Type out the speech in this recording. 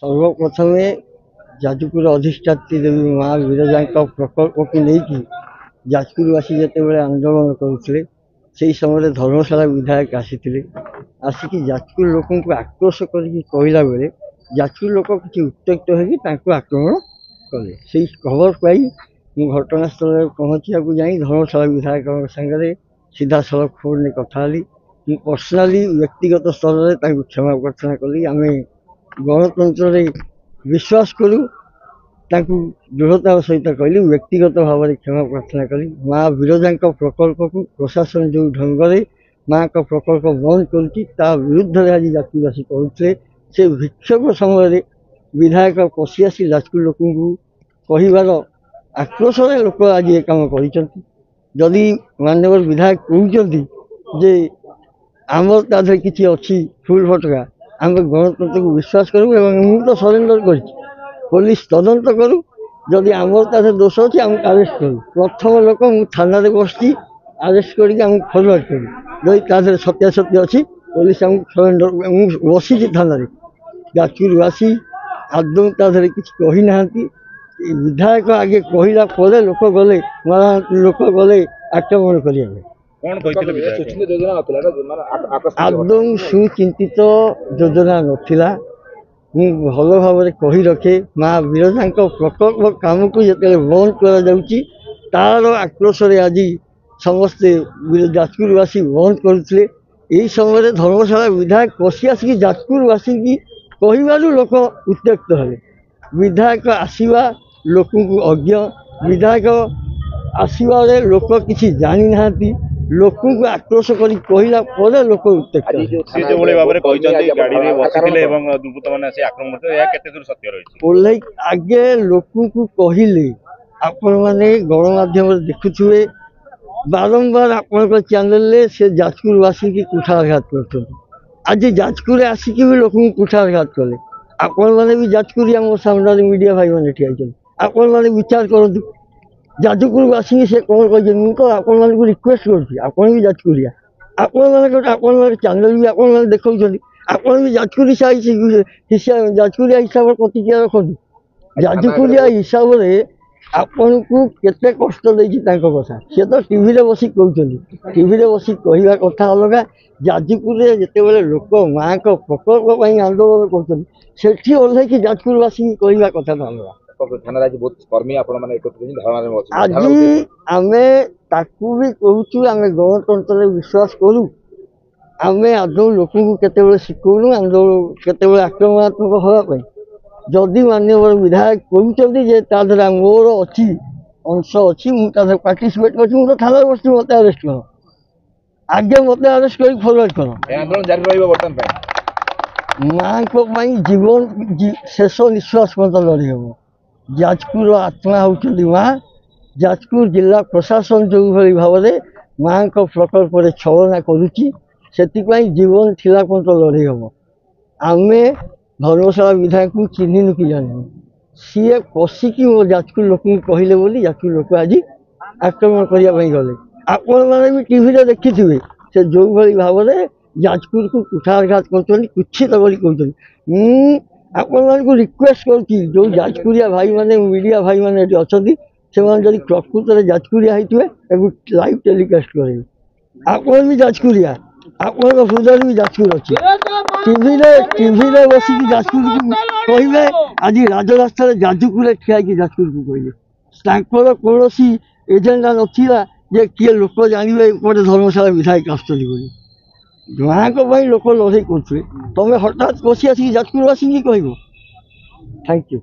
सर्वप्रथमे जाजपुर अधिष्ठात्री देवी माँ विरजा प्रकल्प को लेकिन जाजपुरवासी जिते आंदोलन करुले से समय धर्मशाला विधायक आसी आसिक जाजपुर लोक आक्रोश करला बेले जाजपुर लोक किसी उत्त्यक्त हो आक्रमण कले से खबर पाई घटनास्थल पहुँचा जा धर्मशाला विधायक सागर सीधा सड़क फोन में कथा पर्सनाली व्यक्तिगत स्तर में क्षमा प्रार्थना कली आम गणतंत्र विश्वास करूँ दृढ़तार सहित कहली व्यक्तिगत भाव में क्षमा प्रार्थना कली माँ विरजा प्रकल्प को प्रशासन जो ढंग से माँ का प्रकल्प बंद कर विरुद्ध आज जाजपुरवासी कहते से विक्षोभ समय विधायक पशि आसी जाजपुर लोक कहबार आक्रोश लोक आज ये कम करी माननीय विधायक कहते जे आमर ताधे किसी अच्छी फुल फटका आम गणतंत्र को विश्वास करूँ मुझे तो सरेंडर कर पुलिस तदंत करूँ जदि आमर ताधे दोष अच्छी आम आरेस्ट करूँ प्रथम लोक मुझे थाना बसती आरेस्ट करके फरवर्ड करूँ जदि ताधे सत्यासत्य अच्छी पुलिस आमको सरेंडर बसी थाना जाजपुरवासी आदौ ताधे किसी कही ना विधायक आगे कहला लोक गले लोक गले आक्रमण करेंगे आदौ सुचिंतित योजना नाला भल भाव कही रखे माँ विरजा प्रकल्प काम को जिते बंद कर आक्रोश आज समस्ते जाजपुरवासी बंद करते यही समय धर्मशाला विधायक पशि आसिक जाजपुरवासी की कहबारू लोक उत्त्यक्त हेले विधायक आसवा लोक अज्ञ विधायक आसवा लोक किसी जानी ना लोक को आक्रोश कर कहला लोक उत्त्यक्त आगे लोक को कहले आपण मैंने गणमाध्यम देखुए बारंबार आपण चैनल से जाजपुरवासी की कुठाघात कर आज जाजपुर आसिक भी लोक कुठाघात कले आपण मैंने भी जाजपुरिया मो सामने मीडिया भाई मैंने ठिया आपण मैंने विचार करूँ जाजपुरवासी से कौन कह मुझे तो आपण मानक रिक्वेस्ट कर भी जाजपुरिया आपण चैनल भी आप देखा आपण भी जाजपुर जाजपुरिया हिसाब से प्रतिक्रिया रखुद जाजपुरिया हिसाब से आपण को केते कष्ट देती कथा सी तो टीवी बस कहते टीवी बस कहवा कथा अलग जाजपुर जिते लोक माँ का प्रकल्प आंदोलन कर ओह्लैक जाजपुरवासी कहवा कथा अलग आज आम ताकू भी कहूँ आम गणतंत्र विश्वास करूँ आम आदौ लोक केते शिखौनु केते आक्रमणात्मक हाँपाई जदि माननीय विधायक कहते मोर अच्छी अंश अच्छी मुझे पार्टिसिपेट कर थाना बस मत आरेस्ट कर आगे मत आरेस्ट कर फरवर्ड कर माँ को जीवन शेष निश्वास मत लड़ी हम जाजपुर आत्मा होती माँ जाजपुर जिला प्रशासन जो भाई भाव में माँ को प्रकल्प छलना करुच्ची जीवन थिला पर्यंत लड़े हम आम धर्मशाला विधायक को चिन्हनु कि जानी सी पशिकी मो जाजपुर लोक कहले बोली जाजपुर लोक आज आक्रमण करने गले आपण मैंने भी टीवी देखी से जो भाई भाव में जाजपुर को कुठाघात कर कुछित बोली कहते आपण मानक रिक्वेस्ट कर जाजपुरिया भाई मैंने मीडिया भाई मैंने अच्छा से प्रकृत में जाजपुरिया होते लाइव टेलीकास्ट करेंगे आपण भी जाजपुरिया आप हृदय भी जाजपुर अच्छे टीवी बस जाजपुर कहे आज राजरास्ता जाजपुर ठिया जाजपुर को कहले कौन एजेंडा नाला जे किए लोक जानवे एपटे धर्मशाला विधायक आसुँच माँ को लोक लड़े कर तुम हठात पशि आसिक जाजपुरवासी की कह थैंक यू।